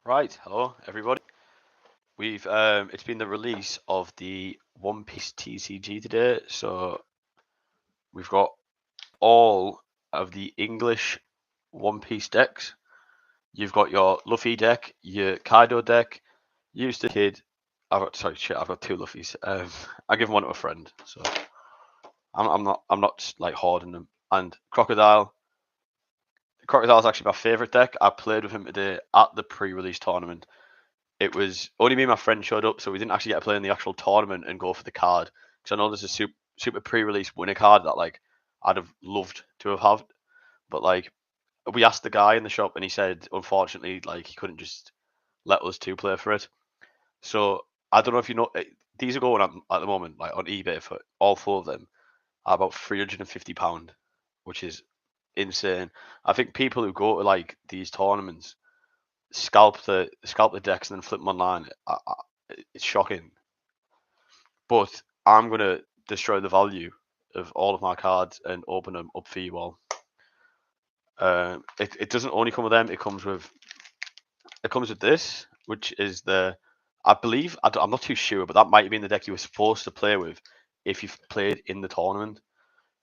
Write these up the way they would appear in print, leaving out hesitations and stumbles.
Right, hello everybody. We've it's been the release of the One Piece TCG today, so we've got all of the English One Piece decks. You've got your Luffy deck, your Kaido deck, used the kid. I've got two Luffys. I give one to a friend, so I'm not like hoarding them. And Crocodile. Crocodile's actually my favorite deck. I played with him today at the pre-release tournament. It was only me and my friend showed up, so we didn't actually get to play in the actual tournament and go for the card. Because I know there's a super pre-release winner card that like I'd have loved to have had, but like we asked the guy in the shop and he said unfortunately like he couldn't just let us two play for it. So I don't know if you know these are going on at the moment like on eBay for all four of them are about £350, which is insane. I think people who go to like these tournaments scalp the decks and then flip them online. It's shocking, but I'm gonna destroy the value of all of my cards and open them up for you all. It doesn't only come with them. It comes with this, which is I believe I'm not too sure, but that might have been the deck you were supposed to play with if you've played in the tournament.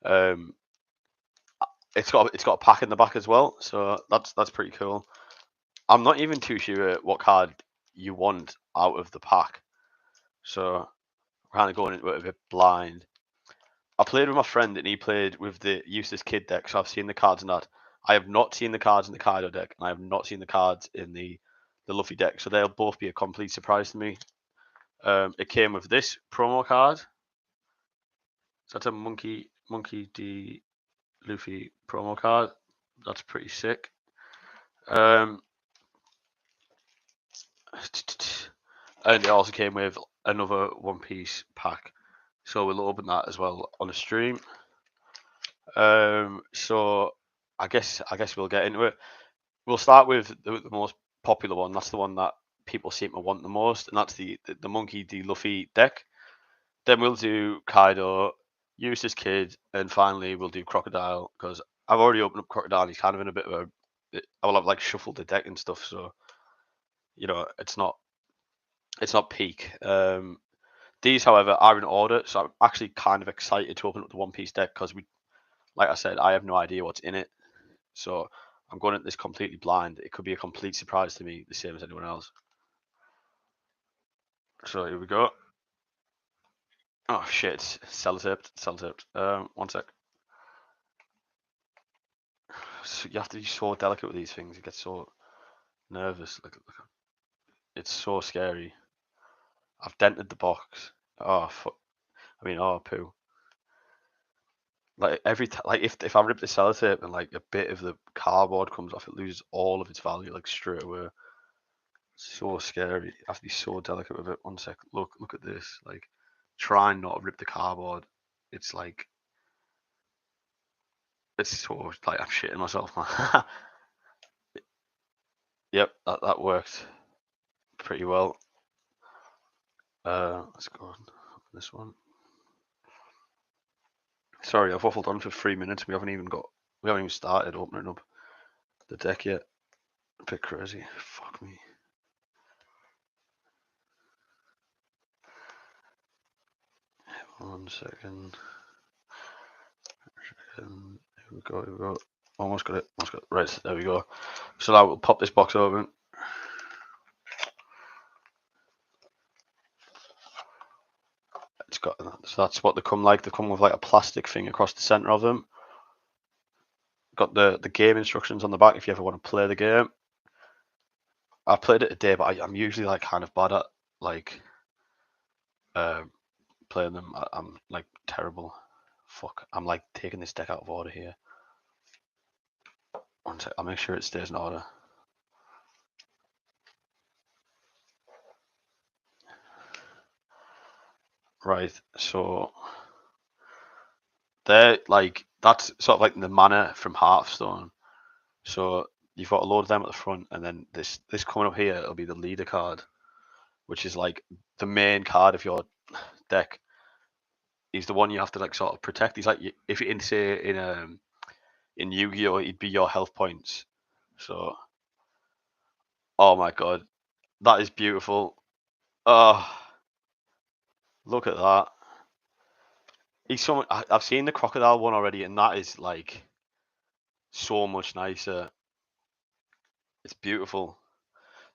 Um, it's got a pack in the back as well, so that's pretty cool. I'm not even too sure what card you want out of the pack, so kind of going into it a bit blind. I played with my friend and he played with the Eustace Kid deck, so I've seen the cards in that. I have not seen the cards in the Kaido deck, and I have not seen the cards in the Luffy deck, so they'll both be a complete surprise to me. It came with this promo card. So that's a Monkey D Luffy promo card. That's pretty sick. Um, and it also came with another One Piece pack, so we'll open that as well on the stream. So I guess we'll get into it. We'll start with the most popular one. That's the one that people seem to want the most, and that's the Monkey D Luffy deck. Then we'll do Kaido, Eustace Kid, and finally we'll do Crocodile because I've already opened up Crocodile. He's kind of in a bit of a. I will have like shuffled the deck and stuff, so it's not peak. These, however, are in order, so I'm actually kind of excited to open up the One Piece deck because like I said, I have no idea what's in it. So I'm going at this completely blind. It could be a complete surprise to me, the same as anyone else. So here we go. Oh shit, it's sellotaped. One sec. So you have to be so delicate with these things. You get so nervous. Look. It's so scary. I've dented the box. Oh fuck. Oh poo. Like every time, like if I rip the sellotape and like a bit of the cardboard comes off, it loses all of its value like straight away. So scary. You have to be so delicate with it. One sec. Look at this. Like, try not to rip the cardboard. It's like it's so like I'm shitting myself, man. Yep, that worked pretty well. Let's go on this one. Sorry, I've waffled on for 3 minutes. We haven't even started opening up the deck yet. A bit crazy. Fuck me. One second. Here we go. Almost got it. Right, there we go. So now we'll pop this box open. It's got so that's what they come like. They come with like a plastic thing across the center of them. Got the game instructions on the back if you ever want to play the game. I played it today, but I'm usually like kind of bad at like playing them. I'm like terrible. Fuck, I'm like taking this deck out of order here. One sec, I'll make sure it stays in order. Right, so they're like that's sort of like the mana from Hearthstone. So you've got a load of them at the front, and then this coming up here, it'll be the leader card, which is like the main card of your deck. He's the one you have to like sort of protect. He's like if you say in Yu-Gi-Oh, he'd be your health points. So, oh my god, That is beautiful. Oh, look at that. I've seen the Crocodile one already, and that is like so much nicer. It's beautiful.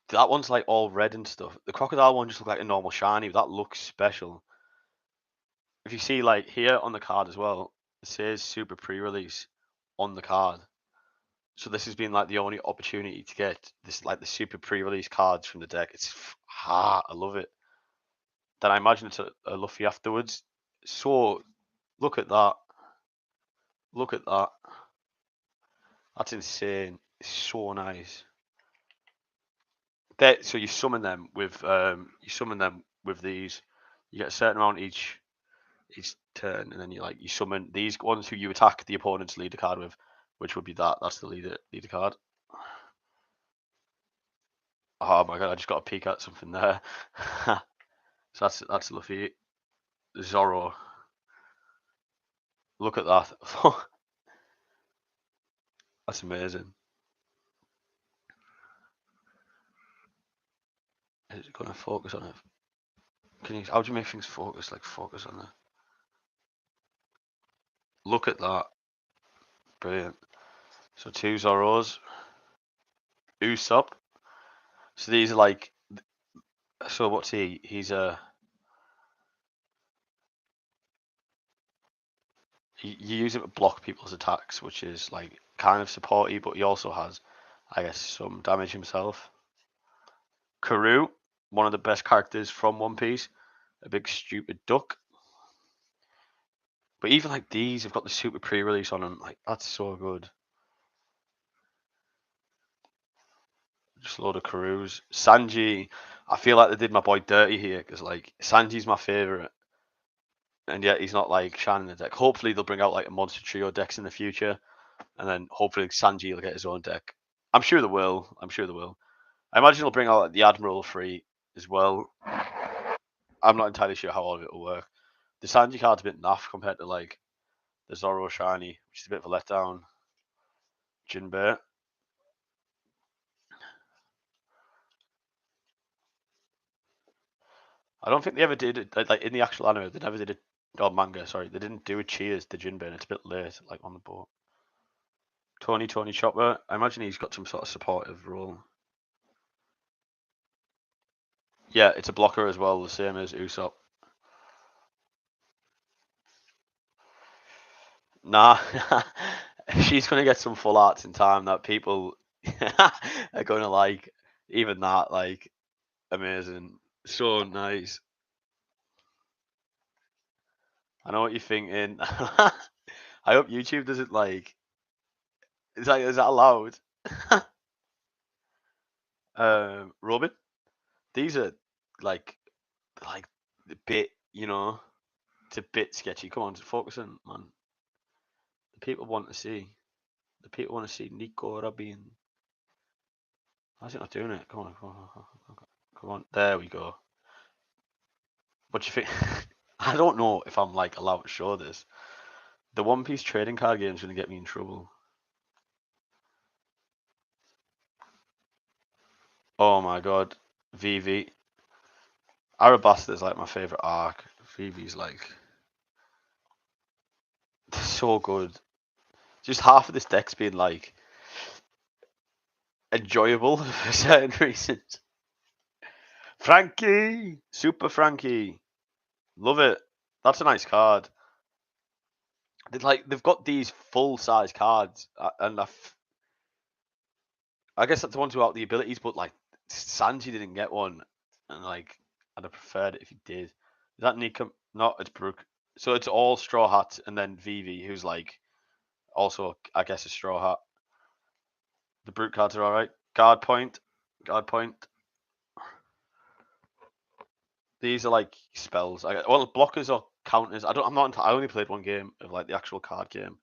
That one's like all red and stuff. The Crocodile one just looks like a normal shiny, but that looks special. If you see like here on the card as well, it says Super Pre-Release on the card. So this has been like the only opportunity to get this like the Super Pre-Release cards from the deck. I love it. Then I imagine it's a Luffy afterwards. So look at that. Look at that. That's insane. It's so nice. So you summon them with these. You get a certain amount each turn, and then you summon these ones who you attack the opponent's leader card with, which would be that. That's the leader card. Oh my god! I just got a peek at something there. So that's Luffy, Zoro. Look at that. That's amazing. Is it going to focus on it? How do you make things focus? Like focus on it. Look at that. Brilliant. So 2 Zoros. Usopp. So these are like. So what's he? He's a. You use it to block people's attacks, which is like kind of supporty, but he also has, I guess, some damage himself. Karoo, one of the best characters from One Piece, a big stupid duck. But even like these have got the super pre-release on them. Like that's so good. Just a load of Karoos. Sanji, I feel like they did my boy dirty here because like Sanji's my favorite, and yet he's not like shining the deck. Hopefully they'll bring out like a monster trio decks in the future, and then hopefully Sanji will get his own deck. I'm sure they will. I'm sure they will. I imagine they'll bring out like, the Admiral free as well. I'm not entirely sure how all of it will work. The Sanji card's a bit naff compared to like the Zoro shiny, which is a bit of a letdown. Jinbei. I don't think they ever did it like in the actual anime. They never did it. Or manga, sorry, they didn't do a cheers to Jinbei. And it's a bit late, like on the boat. Tony Chopper. I imagine he's got some sort of supportive role. Yeah, it's a blocker as well, the same as Usopp. Nah, she's gonna get some full arts in time that people are gonna like. Even that, like, amazing, so nice. I know what you're thinking. I hope YouTube doesn't like. Is that allowed? Robin, these are like a bit, it's a bit sketchy. Come on, just focus on, man. The people want to see. The people want to see Nico Rabin. How's it not doing it? Come on, come on, come on, come on. There we go. What do you think? I don't know if I'm like allowed to show this. The One Piece trading card game is going to get me in trouble. Oh my god, Vivi. Arabasta is like my favorite arc. Vivi's like so good. Just half of this deck's been like enjoyable for certain reasons. Frankie, Super Frankie, love it. That's a nice card. They've got these full size cards, and I guess that's the ones without the abilities. But like Sanji didn't get one, and like I'd have preferred it if he did. Is that Nika? No, it's Brooke. So it's all Straw Hat, and then Vivi, who's like also I guess a Straw Hat. The brute cards are all right. Guard point. These are like spells. Well, blockers or counters. I don't. I'm not. I only played one game of like the actual card game.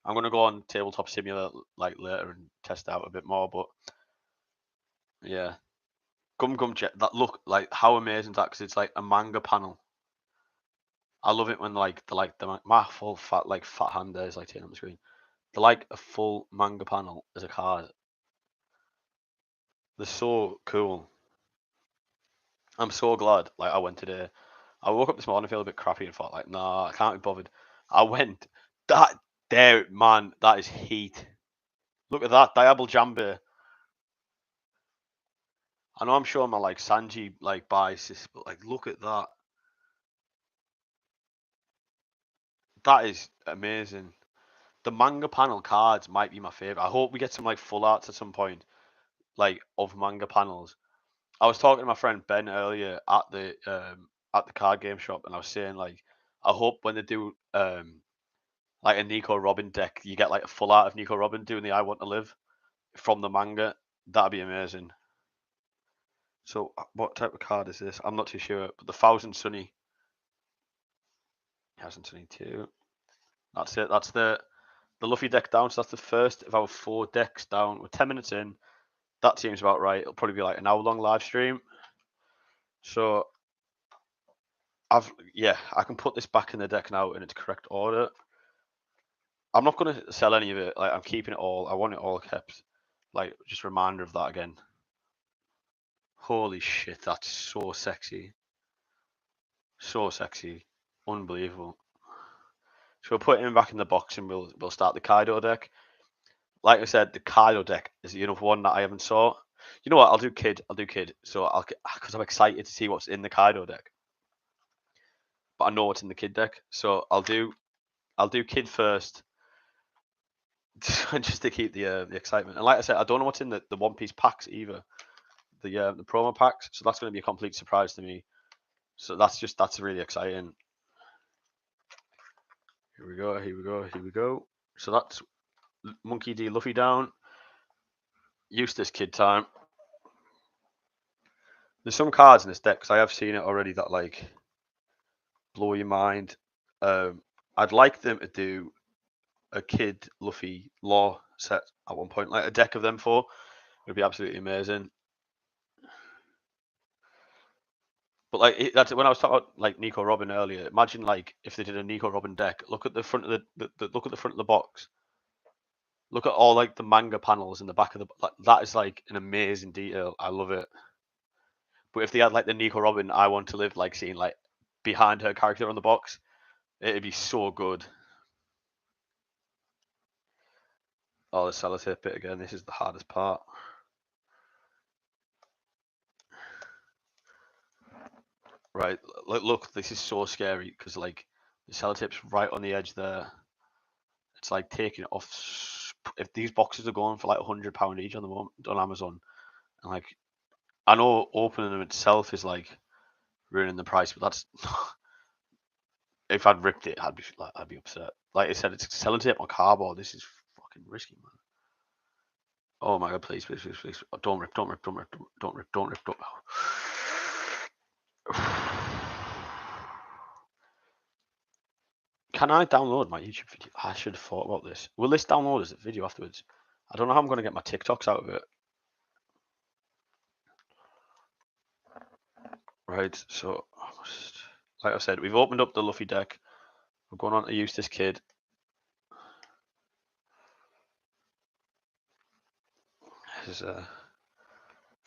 I'm gonna go on Tabletop Simulator like later and test out a bit more. But yeah, Gum Jet. That look like how amazing that because it's like a manga panel. I love it when my full fat hand there is like taking on the screen. They're like a full manga panel as a card. They're so cool. I'm so glad. Like I went today. I woke up this morning feeling a bit crappy and thought like, nah, I can't be bothered. I went. That there, man, that is heat. Look at that, Diablo Jambe. I know I'm showing my like Sanji like biases, but like look at that. That is amazing. The manga panel cards might be my favorite. I hope we get some like full arts at some point, like of manga panels. I was talking to my friend Ben earlier at the card game shop, and I was saying like, I hope when they do like a Nico Robin deck, you get like a full art of Nico Robin doing the I Want to Live from the manga. That'd be amazing. So what type of card is this? I'm not too sure, but the Thousand Sunny. Thousand Sunny 2. That's it. That's the Luffy deck down. So that's the first of our 4 decks down. We're 10 minutes in. That seems about right. It'll probably be like an hour long live stream. So I can put this back in the deck now in its correct order. I'm not gonna sell any of it. Like I'm keeping it all. I want it all kept. Like just a reminder of that again. Holy shit, that's so sexy. So sexy. Unbelievable. So we'll put him back in the box and we'll start the Kaido deck. Like I said, the Kaido deck is the enough one that I haven't saw. You know what? I'll do Kid. So because I'm excited to see what's in the Kaido deck. But I know what's in the Kid deck. So I'll do Kid first, just to keep the excitement. And like I said, I don't know what's in the One Piece packs either. The promo packs. So that's going to be a complete surprise to me. So that's really exciting. Here we go. So that's Monkey D Luffy down. Eustace Kid time. There's some cards in this deck because I have seen it already that like blow your mind. I'd like them to do a Kid Luffy Law set at one point, like a deck of them 4 would be absolutely amazing. But like that's when I was talking about like Nico Robin earlier. Imagine like if they did a Nico Robin deck. Look at the front of look at the front of the box. Look at all like the manga panels in the back of the like that is like an amazing detail. I love it. But if they had like the Nico Robin I Want to Live like scene like behind her character on the box, it'd be so good. Oh, the sellotape bit again. This is the hardest part. Right, look, this is so scary because like the sellotape's right on the edge there. It's like taking it off. If these boxes are going for like £100 each on the moment on Amazon, and like I know opening them itself is like ruining the price, but that's if I'd ripped it, I'd be upset. Like I said, it's sellotape on cardboard. This is fucking risky, man. Oh my god, please. Oh, don't rip. Can I download my YouTube video? I should have thought about this. Will this download as a video afterwards? I don't know how I'm going to get my TikToks out of it. Right, so like I said, we've opened up the Luffy deck. We're going on to Eustace Kid. This is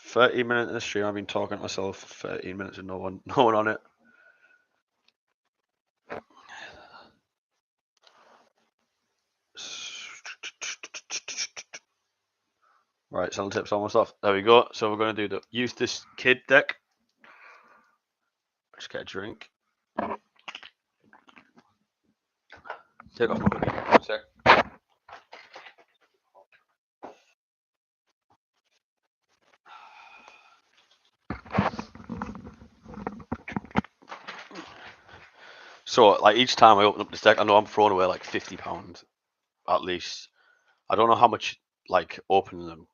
13 minutes in the stream. I've been talking to myself for 13 minutes and no one on it. Right, selling tips almost off. There we go. So we're going to do the Eustace Kid deck. Just get a drink. Take off my hoodie. 1 sec. So like each time I open up this deck, I know I'm throwing away like £50 at least. I don't know how much like opening them.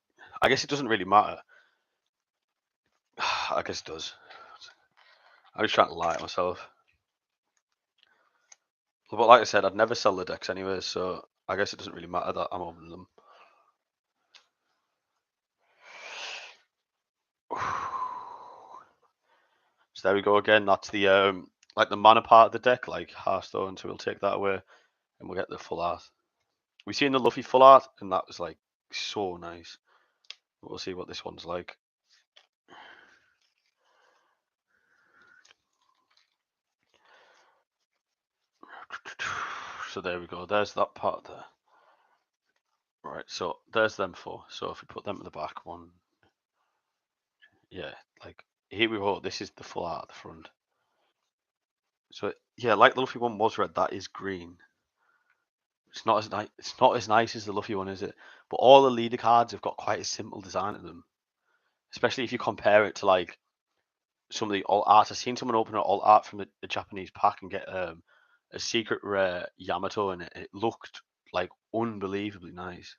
I guess it doesn't really matter. I guess it does. I was trying to lie to myself. But like I said, I'd never sell the decks anyway, so I guess it doesn't really matter that I'm opening them. So there we go again. That's the like the mana part of the deck, like Hearthstone. So we'll take that away, and we'll get the full art. We've seen the Luffy full art, and that was like so nice. We'll see what this one's like. So there we go. There's that part there. Right, so there's them four. So if we put them at the back, one, yeah, like here we go. This is the full art at the front. So yeah, like the Luffy one was red, that is green. It's not as nice. It's not as nice as the Luffy one, is it? But all the leader cards have got quite a simple design to them, especially if you compare it to like some of the alt art. I've seen someone open an alt art from the Japanese pack and get a secret rare Yamato in it. It looked like unbelievably nice.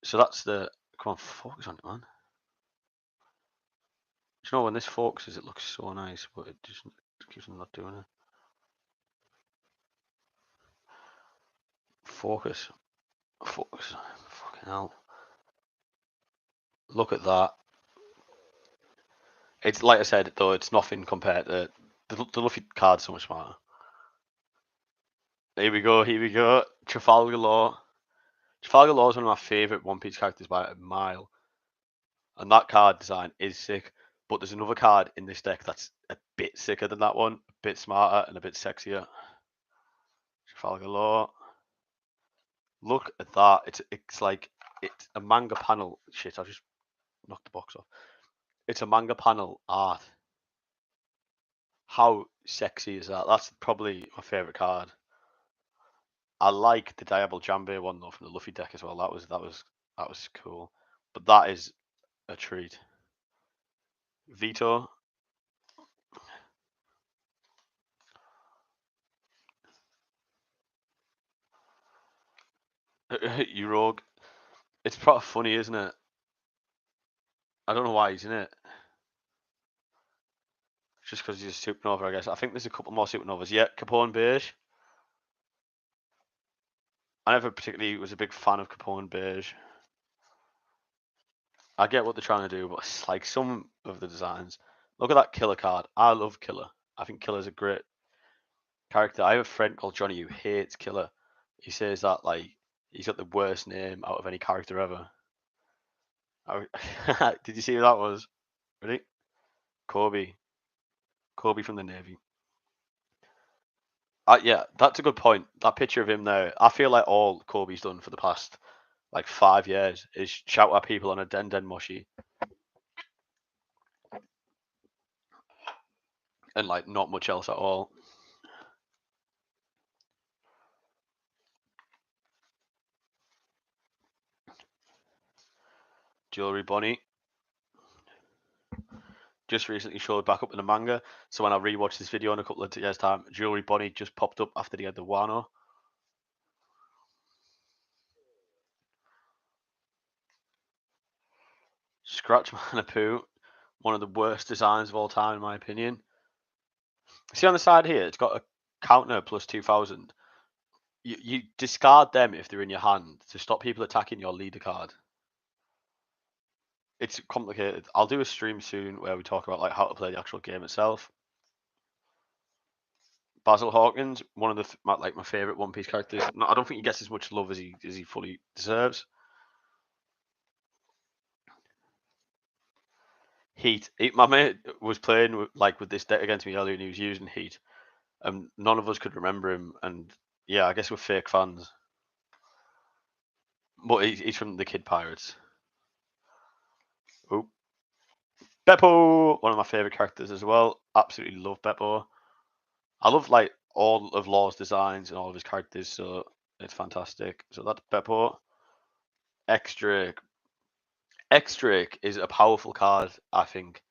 So that's the. Come on, focus on it, man. Do you know when this focuses, it looks so nice, but it just keeps on not doing it. Focus. Focus. Fucking hell. Look at that. It's like I said, though, it's nothing compared to the Luffy card. So much smarter. Here we go. Here we go. Trafalgar Law. Trafalgar Law is one of my favorite One Piece characters by a mile, and that card design is sick. But there's another card in this deck that's a bit sicker than that one, a bit smarter and a bit sexier. Trafalgar Law. Look at that. It's like it's a manga panel. Shit, I just knocked the box off. It's a manga panel art. How sexy is that? That's probably my favorite card. I like the Diablo Jambe one though from the Luffy deck as well. That was cool. But that is a treat. Vito. You rogue. It's pretty funny, isn't it? I don't know why he's in it. Just because he's a supernova, I guess. I think there's a couple more supernovas. Yeah, Capone Beige. I never particularly was a big fan of Capone Beige. I get what they're trying to do, but it's like some of the designs. Look at that Killer card. I love Killer. I think Killer's a great character. I have a friend called Johnny who hates Killer. He says that like he's got the worst name out of any character ever. Did you see who that was? Ready? Kobe. Kobe from the Navy. Yeah, that's a good point. That picture of him there. I feel like all Kobe's done for the past like 5 years is shout at people on a Den Den Moshi and like not much else at all. Jewelry Bunny just recently showed back up in the manga. So when I rewatched this video in a couple of years' time, Jewelry Bunny just popped up after he had the Wano. Scratch Manapoo, one of the worst designs of all time in my opinion. See on the side here, it's got a counter plus 2000. You discard them if they're in your hand to stop people attacking your leader card. It's complicated. I'll do a stream soon where we talk about like how to play the actual game itself. Basil Hawkins, one of the my favorite One Piece characters. No, I don't think he gets as much love as he fully deserves. Heat. My mate was playing with this deck against me earlier, and he was using Heat, and none of us could remember him. And yeah, I guess we're fake fans. But he's from the Kid Pirates. Oh, Beppo, one of my favorite characters as well. Absolutely love Beppo. I love like all of Law's designs and all of his characters, so it's fantastic. So that's Beppo. X-Drake. X-Drake is a powerful card, I think.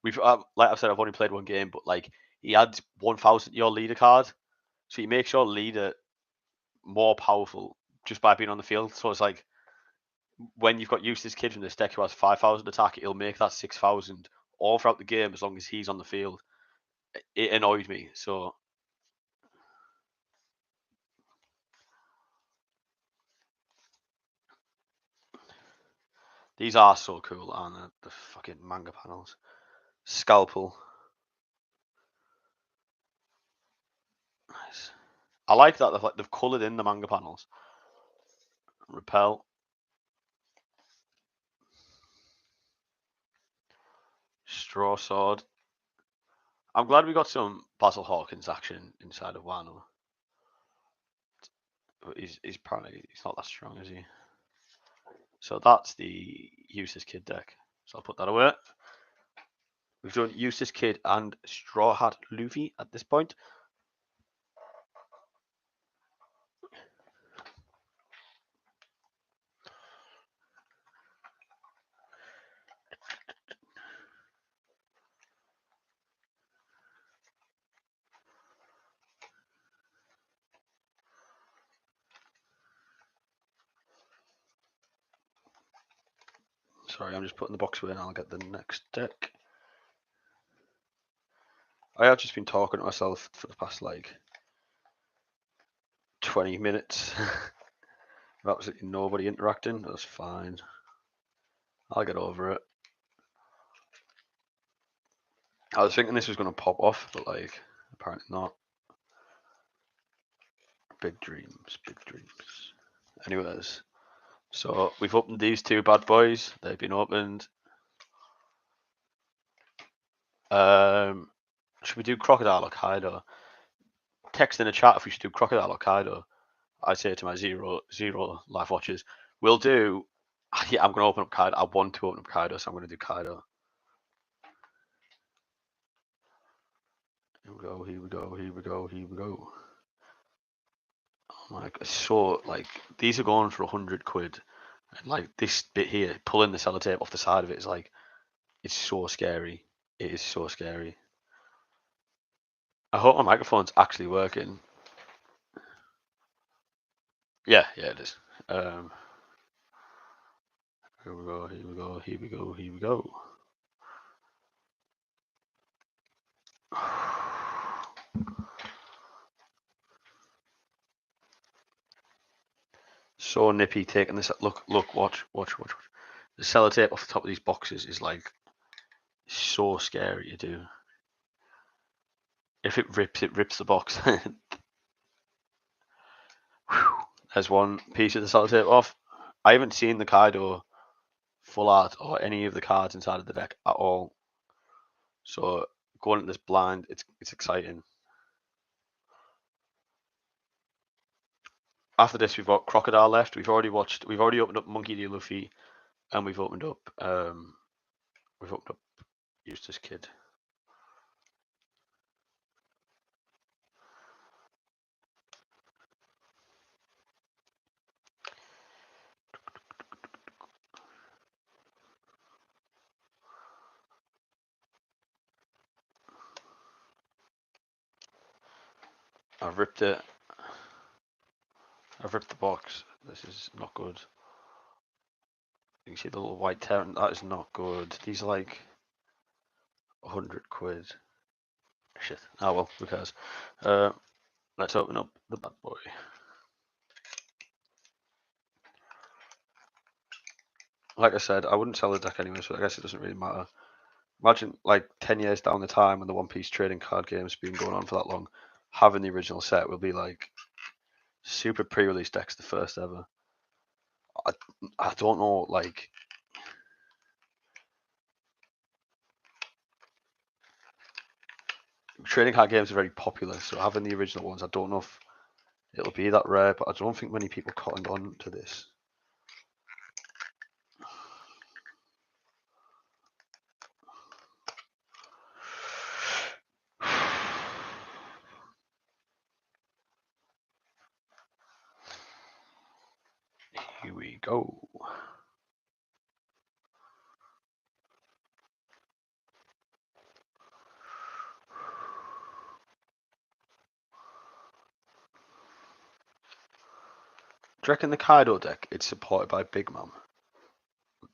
We've like I've said, I've only played one game, but like he adds 1,000 to your leader card, so he makes your leader more powerful just by being on the field. So it's like when you've got Eustace Kid from this deck who has 5,000 attack, it'll make that 6,000 all throughout the game as long as he's on the field. It annoyed me. So these are so cool, aren't they? The fucking manga panels. Scalpel. Nice. I like that they've coloured in the manga panels. Repel. Straw Sword. I'm glad we got some Basil Hawkins action inside of Wano. But he's probably not that strong, is he? So that's the Useless Kid deck. So I'll put that away. We've done Useless Kid and Straw Hat Luffy at this point. Sorry, I'm just putting the box away and I'll get the next deck. I have just been talking to myself for the past like 20 minutes. Absolutely nobody interacting. That's fine. I'll get over it. I was thinking this was going to pop off, but like apparently not. Big dreams, big dreams. Anyways, so we've opened these two bad boys. They've been opened. Should we do Crocodile or Kaido? Text in the chat if we should do Crocodile or Kaido. I say to my zero live watchers, we'll do. Yeah, I'm going to open up Kaido. I want to open up Kaido, so I'm going to do Kaido. Here we go, here we go, here we go, here we go. Oh my god, so like these are going for 100 quid. And like this bit here, pulling the sellotape off the side of it is like, it's so scary. It is so scary. I hope my microphone's actually working. Yeah, it is. Here we go, here we go, here we go, here we go. So nippy taking this. Look, watch. The sellotape off the top of these boxes is like so scary to do. If it rips the box. There's one piece of the sellotape off. I haven't seen the Kaido full art or any of the cards inside of the deck at all. So going into this blind, it's exciting. After this, we've got Crocodile left. We've already opened up Monkey D. Luffy, and we've opened up Eustace Kid. I've ripped it. I've ripped the box. This is not good. You can see the little white tear. That is not good. These are like 100 quid. Shit. Oh well, who cares? Let's open up the bad boy. Like I said, I wouldn't sell the deck anyway, so I guess it doesn't really matter. Imagine like 10 years down the time when the One Piece trading card game's been going on for that long, having the original set will be like super pre-release decks, the first ever. I don't know, like trading card games are very popular, so having the original ones, I don't know if it'll be that rare, but I don't think many people cottoned on to this. Here we go. Do you reckon the Kaido deck it's supported by Big Mom? Do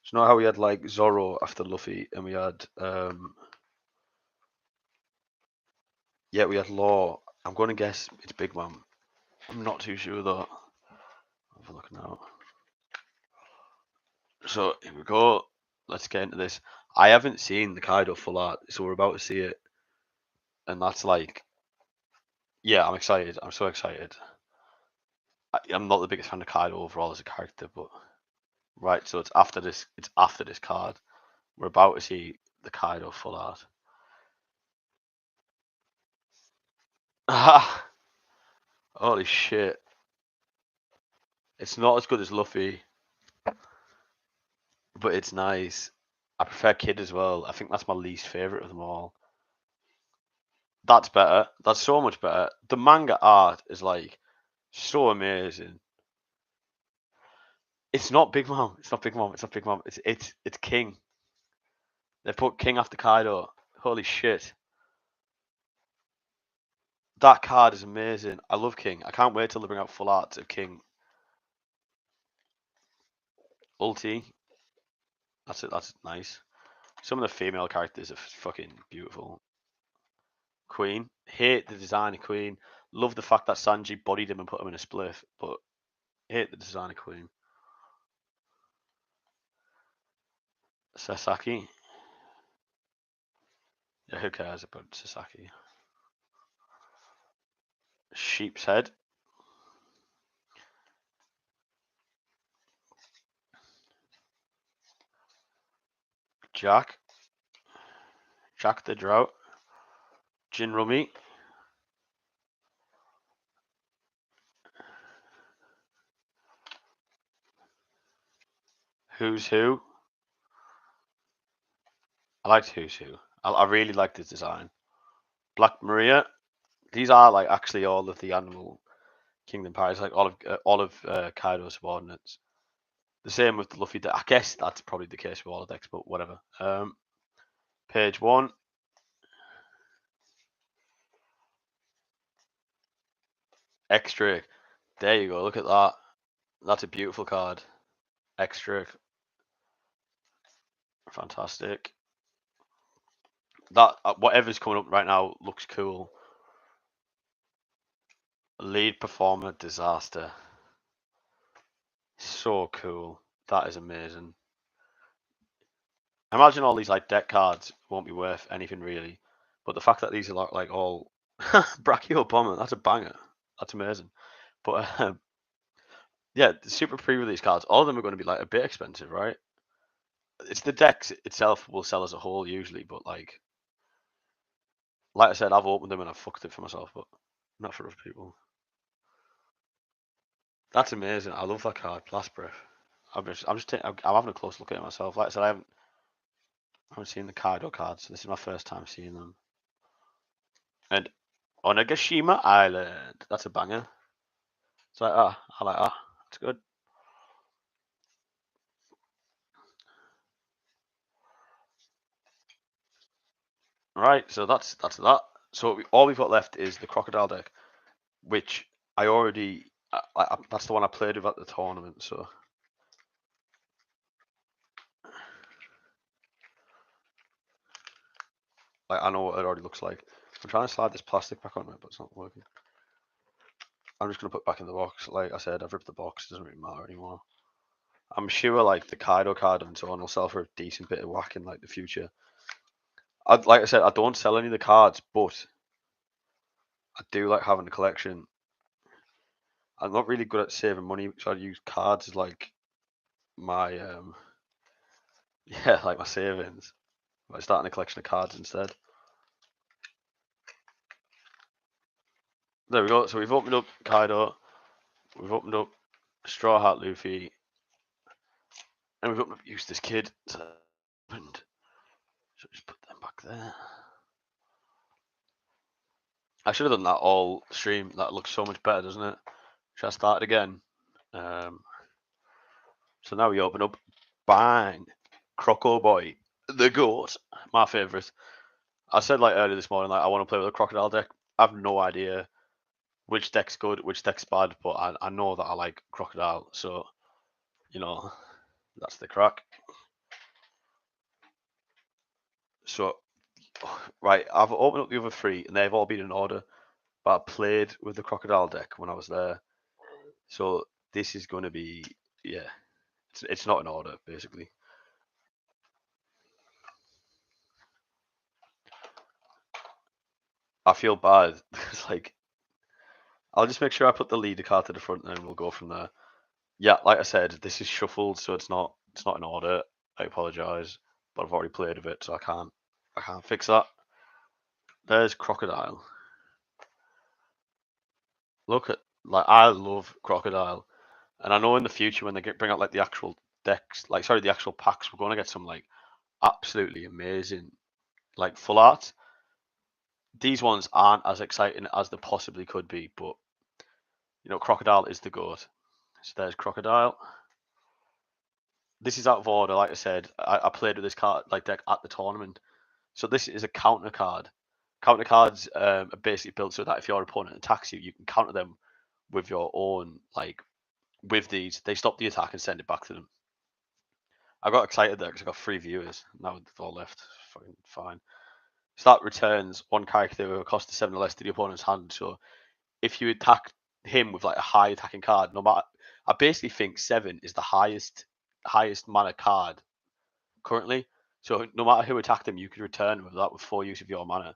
you know how we had like Zoro after Luffy, and we had we had Law. I'm going to guess it's Big Mom. I'm not too sure though. Have a look now. So here we go. Let's get into this. I haven't seen the Kaido full art, so we're about to see it, and that's like, yeah, I'm excited. I'm so excited. I'm not the biggest fan of Kaido overall as a character, but right. So it's after this. It's after this card. We're about to see the Kaido full art. Holy shit! It's not as good as Luffy, but it's nice. I prefer Kid as well. I think that's my least favorite of them all. That's better. That's so much better. The manga art is like so amazing. It's not Big Mom. It's not Big Mom. It's not Big Mom. It's King. They put King after Kaido. Holy shit. That card is amazing. I love King. I can't wait till they bring out full arts of King. Ulti. That's it. That's nice. Some of the female characters are fucking beautiful. Queen. Hate the design of Queen. Love the fact that Sanji bodied him and put him in a spliff, but hate the design of Queen. Sasaki. Yeah, who cares about Sasaki? Sheep's head. Jack. Jack the Drought. Jinrumi. Who's Who. I liked Who's Who. I really liked the design. Black Maria. These are like actually all of the Animal Kingdom pirates, like all of Kaido's subordinates. The same with the Luffy deck. I guess that's probably the case with all the decks, but whatever. Page 1. Extra. There you go. Look at that. That's a beautiful card. Extra. Fantastic. That whatever's coming up right now looks cool. Lead performer disaster. So cool. That is amazing. Imagine all these like deck cards won't be worth anything really, but the fact that these are like all Brachio Bomber, that's a banger. That's amazing. But yeah, the super pre-release cards, all of them are going to be like a bit expensive, right? It's the decks itself will sell as a whole usually, but like I said, I've opened them and I've fucked it for myself, but not for other people. That's amazing. I love that card, Blast Breath. I'm having a close look at it myself. Like I said, I haven't seen the Kaido cards, so this is my first time seeing them. And Onagashima Island, that's a banger. It's like, I like that. That's good. Right, so that's that. So all we've got left is the Crocodile deck, which I already that's the one I played with at the tournament. So like I know what it already looks like. I'm trying to slide this plastic back on it, but it's not working. I'm just gonna put it back in the box. Like I said, I've ripped the box. It doesn't really matter anymore. I'm sure like the Kaido card and so on will sell for a decent bit of whack in like the future. Like I said, I don't sell any of the cards, but I do like having a collection. I'm not really good at saving money, so I use cards as like my yeah, like my savings. By starting a collection of cards instead. There we go. So we've opened up Kaido, we've opened up Straw Hat Luffy, and we've opened up Eustace Kid. So just put them back there. I should have done that all stream. That looks so much better, doesn't it? Should I start it again? So now we open up. Bang! Croco Boy, the goat, my favourite. I said like earlier this morning, like I want to play with a Crocodile deck. I have no idea which deck's good, which deck's bad, but I know that I like Crocodile, so you know that's the crack. So right, I've opened up the other three, and they've all been in order. But I played with the Crocodile deck when I was there, so this is going to be yeah. It's not in order basically. I feel bad. It's like I'll just make sure I put the leader card to the front, and then we'll go from there. Yeah, like I said, this is shuffled, so it's not in order. I apologise, but I've already played with it, so I can't fix that. There's Crocodile. Look at like I love Crocodile. And I know in the future when they bring out like the actual decks, like sorry, the actual packs, we're going to get some like absolutely amazing like full art. These ones aren't as exciting as they possibly could be, but you know, Crocodile is the goat. So there's Crocodile. This is out of order, like I said. I played with this card like deck at the tournament. So this is a counter card. Counter cards are basically built so that if your opponent attacks you, you can counter them with your own like with these. They stop the attack and send it back to them. I got excited there because I got 3 viewers. Now they've all left. Fucking fine. So that returns one character with a cost of 7 or less to the opponent's hand. So if you attack him with like a high attacking card, no matter, I basically think 7 is the highest mana card currently. So no matter who attacked him, you could return with that with 4 use of your mana.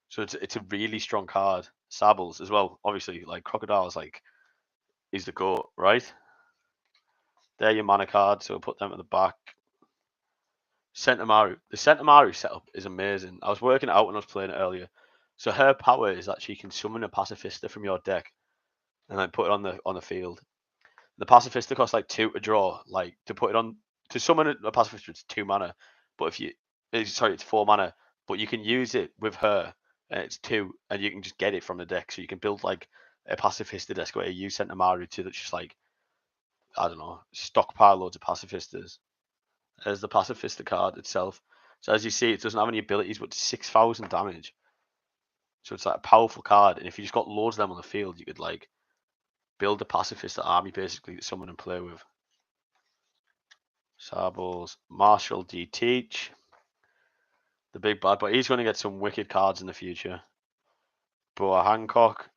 So it's a really strong card. Sables as well, obviously. Like Crocodile's like is the goat, right? They're your mana cards, so we'll put them at the back. Sentomaru. The Sentomaru setup is amazing. I was working it out when I was playing it earlier. So her power is that she can summon a Pacifista from your deck and then put it on the field. The Pacifista costs like 2 to draw. Like to put it on to summon a Pacifista, it's 2 mana. But if you it's 4 mana. But you can use it with her and it's 2, and you can just get it from the deck. So you can build like a Pacifista deck where you use Sentomaru to that's just like I don't know, stockpile loads of Pacifistas. There's the Pacifista card itself. So as you see, it doesn't have any abilities, but 6,000 damage. So it's like a powerful card, and if you just got loads of them on the field, you could like build a Pacifista army basically that someone can play with. Sables, Marshall D. Teach, the big bad boy. He's going to get some wicked cards in the future. Boa Hancock.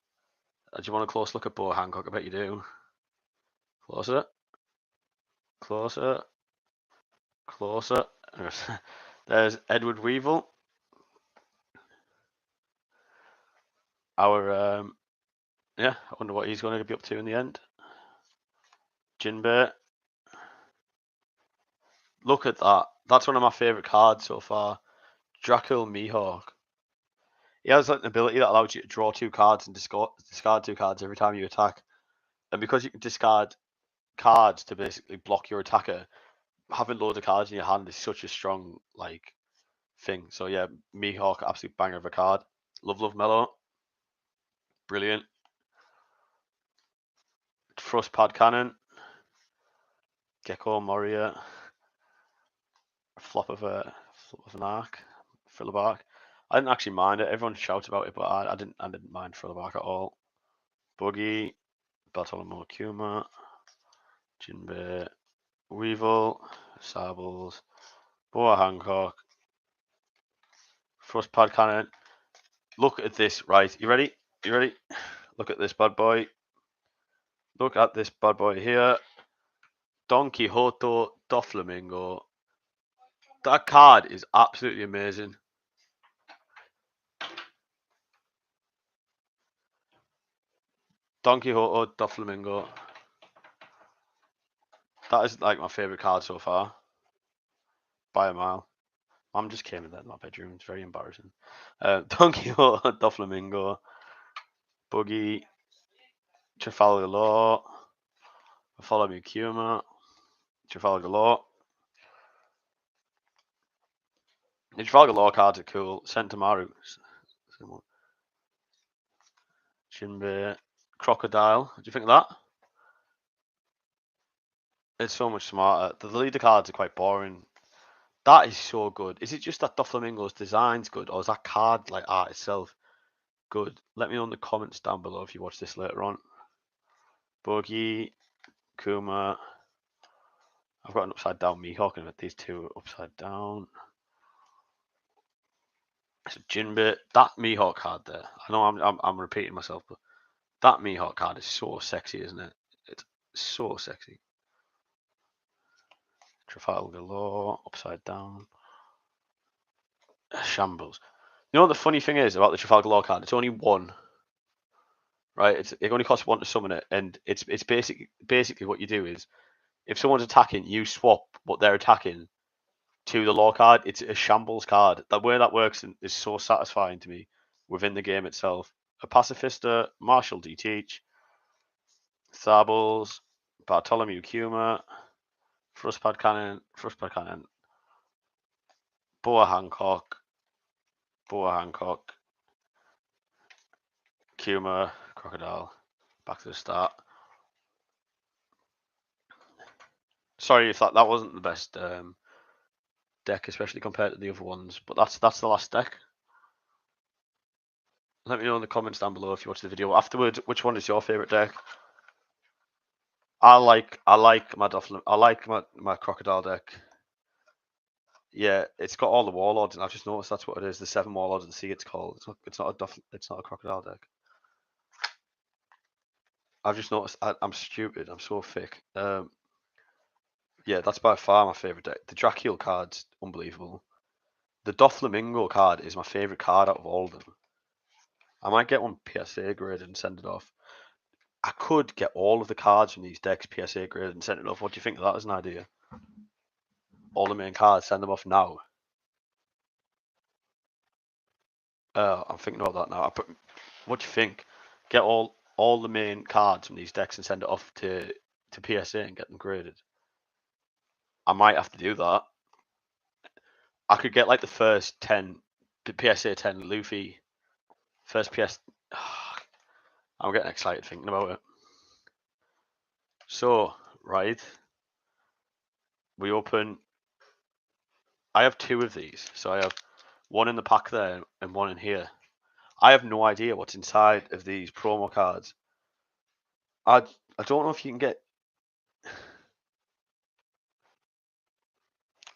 Do you want a close look at Boa Hancock? I bet you do. Closer. Closer. Closer. There's Edward Weevil. Our yeah, I wonder what he's going to be up to in the end. Jinbei. Look at that. That's one of my favourite cards so far. Dracul Mihawk. He has like an ability that allows you to draw 2 cards and discard 2 cards every time you attack. And because you can discard cards to basically block your attacker, having loads of cards in your hand is such a strong like thing. So yeah, Mihawk, absolute banger of a card. Love Mellow. Brilliant. Thrust Pad Cannon. Gecko Moria. Flop of an arc. Philibak. I didn't actually mind it. Everyone shouts about it, but I didn't mind Philibak at all. Boogie. Bartolomeo Kuma. Jinbei. Weevil. Sables. Boa Hancock. Thrust Pad Cannon. Look at this, right? You ready? You ready? Look at this bad boy. Look at this bad boy here. Don Quixote Doflamingo. That card is absolutely amazing. Don Quixote Doflamingo. That is like my favourite card so far. By a mile. Mum just came in there in my bedroom. It's very embarrassing. Don Quixote Doflamingo. Boogie. Trafalgar Law. Bartholomew Kuma. Trafalgar Law. The Trafalgar Law cards are cool. Sentomaru. Jinbei. Crocodile. What do you think of that? It's so much smarter. The leader cards are quite boring. That is so good. Is it just that Doflamingo's design's good, or is that card like art itself good? Let me know in the comments down below if you watch this later on. Boogie, Kuma. I've got an upside down Mihawk, and these 2 are upside down. So Jinbei, that Mihawk card there. I know I'm repeating myself, but that Mihawk card is so sexy, isn't it? It's so sexy. Trafalgar Law, upside down. Shambles. You know what the funny thing is about the Trafalgar Law card? It's only 1. Right? It only costs 1 to summon it, and it's basically what you do is if someone's attacking, you swap what they're attacking to the law card. It's a shambles card. The way that works is so satisfying to me within the game itself. A Pacifista, Marshall D. Teach, Sables, Bartholomew Kuma, Frostpad Cannon, Boa Hancock, Kuma, Crocodile. Back to the start. Sorry if that wasn't the best deck, especially compared to the other ones, but that's the last deck. Let me know in the comments down below if you watch the video afterwards. Which one is your favorite deck? I like my my Crocodile deck. Yeah, it's got all the warlords, and I've just noticed that's what it is. The 7 warlords of the sea. It's called. It's not a Crocodile deck. I've just noticed. I'm stupid. I'm so thick. Yeah, that's by far my favorite deck. The Dracula card's unbelievable. The Doflamingo card is my favorite card out of all of them. I might get one PSA graded and send it off. I could get all of the cards from these decks PSA graded and send it off. What do you think of that as an idea? All the main cards, send them off now. I'm thinking about that now. What do you think? Get all the main cards from these decks and send it off to PSA and get them graded. I might have to do that. I could get like the first 10, the PSA 10 Luffy, first PS. I'm getting excited thinking about it. So, right, we open. I have 2 of these, so I have one in the pack there and one in here. I have no idea what's inside of these promo cards. I don't know if you can get.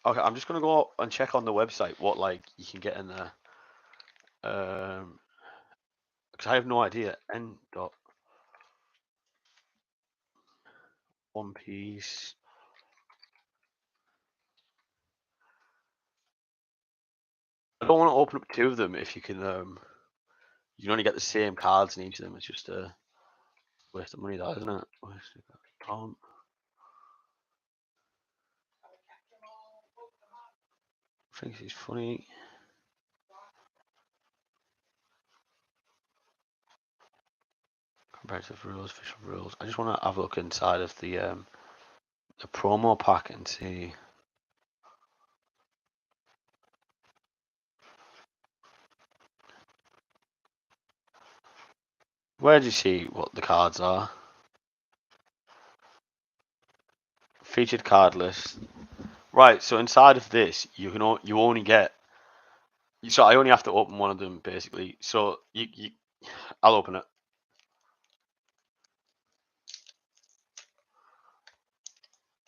Okay, I'm just gonna go and check on the website what like you can get in there. Because I have no idea. N. One Piece. I don't want to open up 2 of them if you can. You can only get the same cards in each of them. It's just a waste of money, that isn't it? Tom. Thinks he's funny. Comparative rules, official rules. I just want to have a look inside of the promo pack and see. Where do you see what the cards are? Featured card list. Right, so inside of this, you only get. So I only have to open one of them basically. So I'll open it.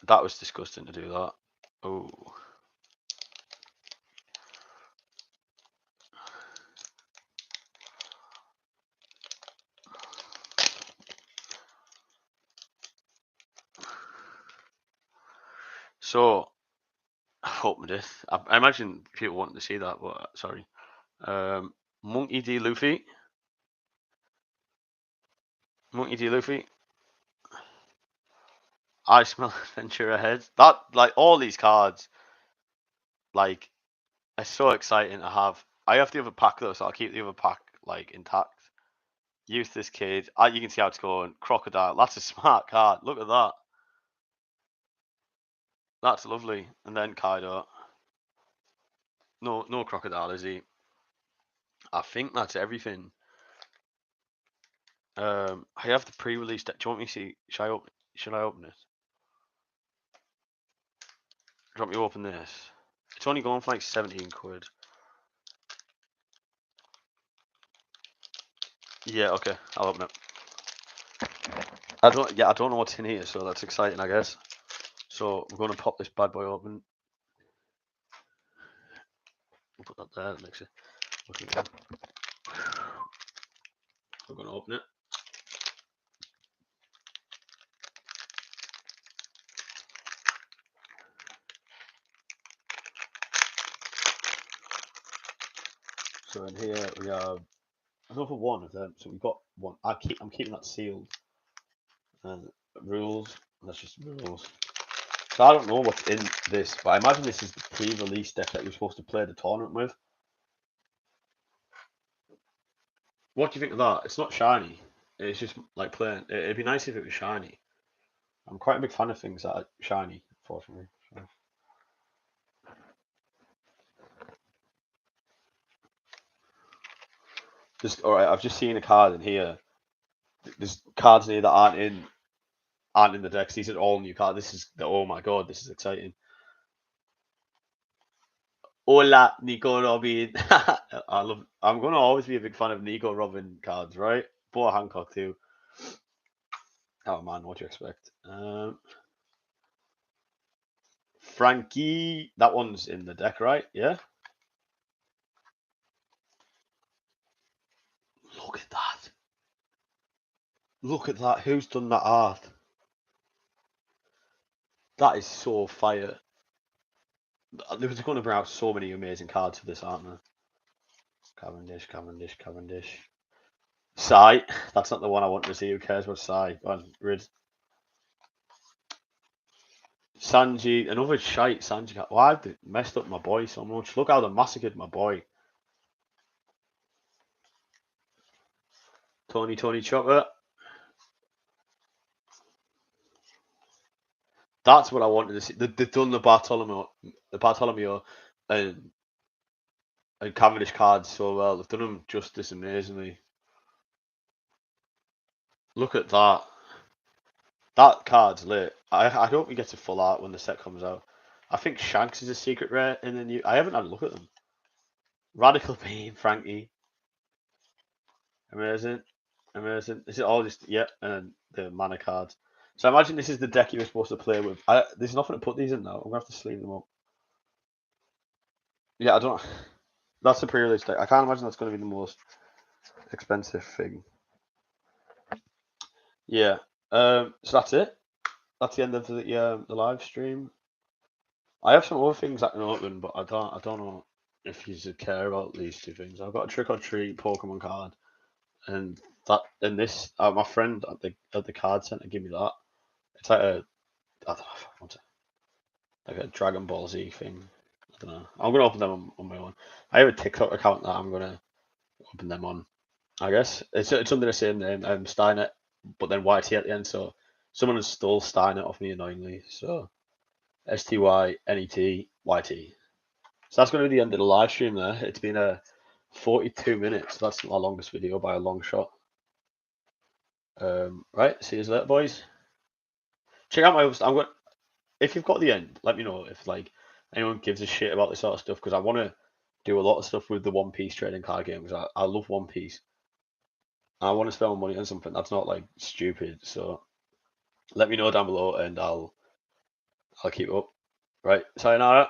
That was disgusting to do that. Oh. So I've opened it. I imagine people wanting to see that, but sorry. Monkey D. Luffy. Monkey D. Luffy. I smell adventure ahead. That like all these cards, like, are so exciting to have. I have the other pack though, so I'll keep the other pack like intact. Use this kid. You can see how it's going. Crocodile. That's a smart card. Look at that. That's lovely. And then Kaido. No Crocodile, is he? I think that's everything. I have the pre-release deck. Do you want me to see? Should I open it? Do you want me to open this? It's only going for like 17 quid. Yeah, okay. I'll open it. I don't know what's in here, so that's exciting, I guess. So we're going to pop this bad boy open. We'll put that there. That makes it looking good. We're going to open it. So in here we have another one of them. So we've got one. I'm keeping that sealed. And rules. That's just rules. So I don't know what's in this, but I imagine this is the pre-release deck that you're supposed to play the tournament with. What do you think of that? It's not shiny. It's just like plain. It'd be nice if it was shiny. I'm quite a big fan of things that are shiny, unfortunately. So. Just all right. I've just seen a card in here. There's cards in here that aren't in the decks. These are all new cards. Oh my god, this is exciting. Hola, Nico Robin. I'm gonna always be a big fan of Nico Robin cards, right? Boa Hancock too. Oh man, what do you expect? Frankie, that one's in the deck, right? Yeah. Look at that. Look at that. Who's done that art? That is so fire. They're going to bring out so many amazing cards for this, aren't they? Cavendish, Cavendish, Cavendish. Sai. That's not the one I want to see. Who cares about Sai? Go on, Rid. Sanji. Another shite Sanji. Why have they messed up my boy so much? Look how they massacred my boy. Tony Chocolate. That's what I wanted to see. They've done the Bartolomeo and Cavendish cards so well. They've done them justice amazingly. Look at that. That card's lit. I hope we get a full art when the set comes out. I think Shanks is a secret rare in the new. I haven't had a look at them. Radical Beam, Frankie. Amazing. Amazing. Is it all just, yeah, and the mana cards. So I imagine this is the deck you were supposed to play with. There's nothing to put these in now. I'm going to have to sleeve them up. Yeah, I don't. That's the pre-release deck. I can't imagine that's going to be the most expensive thing. Yeah. So that's it. That's the end of the live stream. I have some other things I can open, but I don't know if you should care about these two things. I've got a Trick or Treat Pokemon card, and this my friend at the card center gave me that. It's like I don't know what's it, like a Dragon Ball Z thing. I don't know. I'm gonna open them on my own. I have a TikTok account that I'm gonna open them on. I guess it's under the same name, Steinet, but then YT at the end. So someone has stole Steinet off me annoyingly. So STYNET YT. So that's going to be the end of the live stream there. It's been 42 minutes. That's our longest video by a long shot. Right, see you later, boys. Check out my other stuff. If you've got the end, let me know if like anyone gives a shit about this sort of stuff, because I want to do a lot of stuff with the One Piece trading card game, because I love One Piece. I want to spend my money on something that's not like stupid. So let me know down below, and I'll keep up. Right, sayonara.